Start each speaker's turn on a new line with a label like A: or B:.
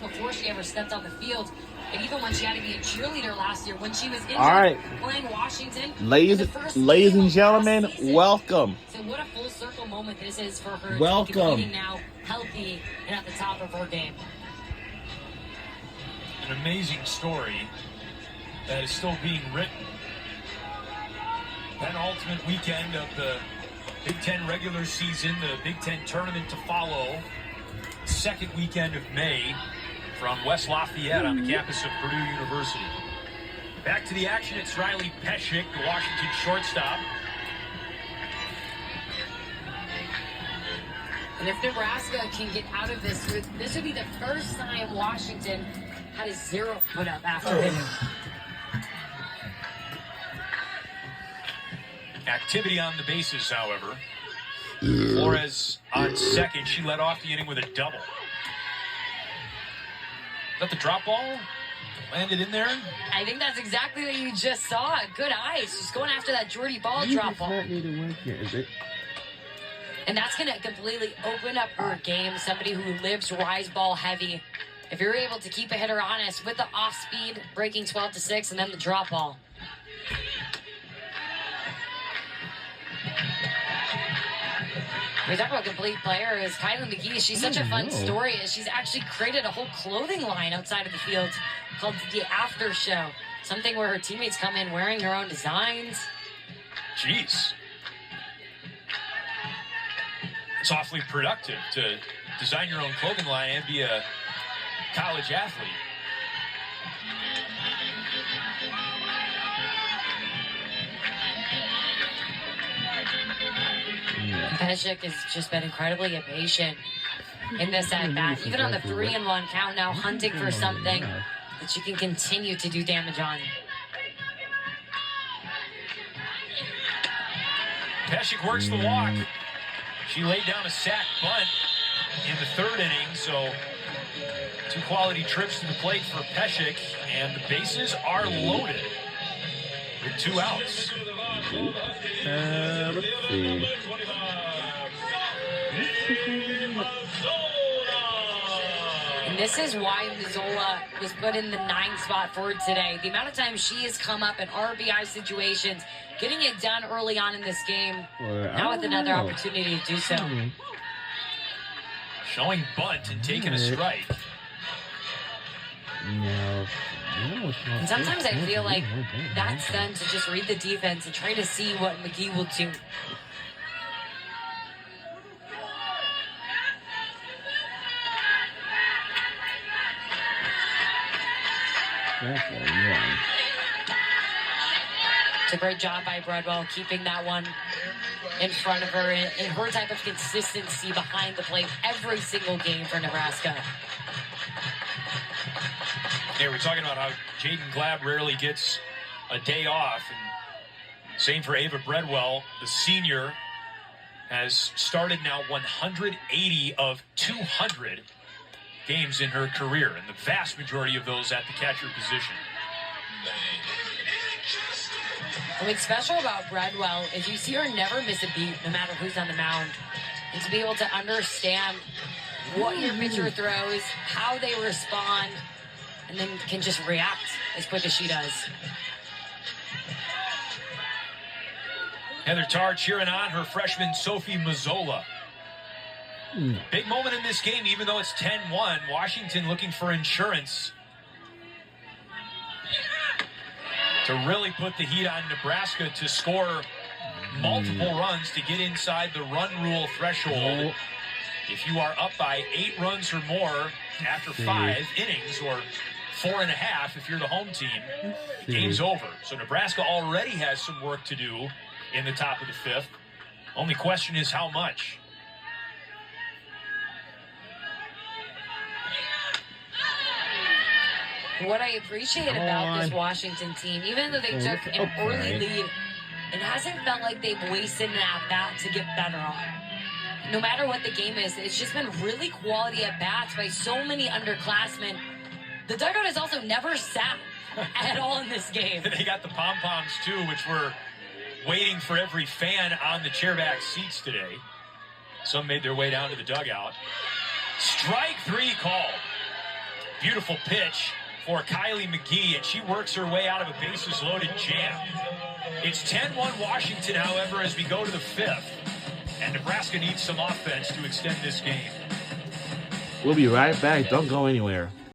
A: before she ever stepped on the field. And even when she had to be a cheerleader last year, when she was injured playing Washington.
B: Ladies and gentlemen, welcome.
A: So what a full circle moment this is for her.
B: Welcome.
A: Competing now, healthy, and at the top of her game.
C: An amazing story that is still being written. Penultimate weekend of the Big Ten regular season, the Big Ten tournament to follow. Second weekend of May from West Lafayette on the campus of Purdue University. Back to the action, it's Riley Peshik, the Washington shortstop.
A: And if Nebraska can get out of this would be the first time Washington had a 0 put up after hitting.
C: Activity on the bases, however. Flores on second. She led off the inning with a double. Is that the drop ball? Landed in there?
A: I think that's exactly what you just saw. Good eyes. She's going after that Jordy ball drop ball.
B: Is it?
A: And that's going to completely open up her game. Somebody who lives rise ball heavy. If you're able to keep a hitter honest with the off speed, breaking 12-6, and then the drop ball. We talk about complete player is Kylie McGee. She's such a fun story. She's actually created a whole clothing line outside of the field called the After Show. Something where her teammates come in wearing her own designs.
C: Jeez. It's awfully productive to design your own clothing line and be a college athlete.
A: Peshik has just been incredibly patient in this at-bat. Even on the 3-1 count now, hunting for something that she can continue to do damage on.
C: Peshik works the walk. She laid down a sac bunt in the third inning, so 2 quality trips to the plate for Peshik, and the bases are loaded with 2 outs.
B: Let's see.
A: And this is why Mazzola was put in the 9th spot for today. The amount of times she has come up in RBI situations, getting it done early on in this game. Now with another opportunity to do so.
C: Showing bunt and taking a strike.
B: No.
A: And sometimes I feel like that's done to just read the defense and try to see what McGee will do. It's a great job by Bradwell keeping that one in front of her in her type of consistency behind the plate every single game for Nebraska.
C: Yeah, we're talking about how Jaden Glab rarely gets a day off, and same for Ava Bradwell. The senior has started now 180 of 200 games in her career, and the vast majority of those at the catcher position.
A: What's special about Bradwell is you see her never miss a beat, no matter who's on the mound. And to be able to understand what your pitcher throws, how they respond, and then can just react as quick as she does.
C: Heather Tarr cheering on her freshman Sophie Mazzola. Big moment in this game, even though it's 10-1. Washington looking for insurance to really put the heat on Nebraska to score multiple runs to get inside the run rule threshold. If you are up by 8 runs or more after 5 innings, or 4.5 if you're the home team, the game's over. So Nebraska already has some work to do in the top of the 5th. Only question is how much.
A: What I appreciate about this Washington team, even though they took an early lead, it hasn't felt like they've wasted an at-bat to get better on. No matter what the game is, it's just been really quality at-bats by so many underclassmen. The dugout has also never sat at all in this game.
C: They got the pom-poms, too, which were waiting for every fan on the chairback seats today. Some made their way down to the dugout. Strike 3 called. Beautiful pitch for Kylie McGee, and she works her way out of a bases-loaded jam. It's 10-1 Washington, however, as we go to the fifth. And Nebraska needs some offense to extend this game.
B: We'll be right back. Don't go anywhere.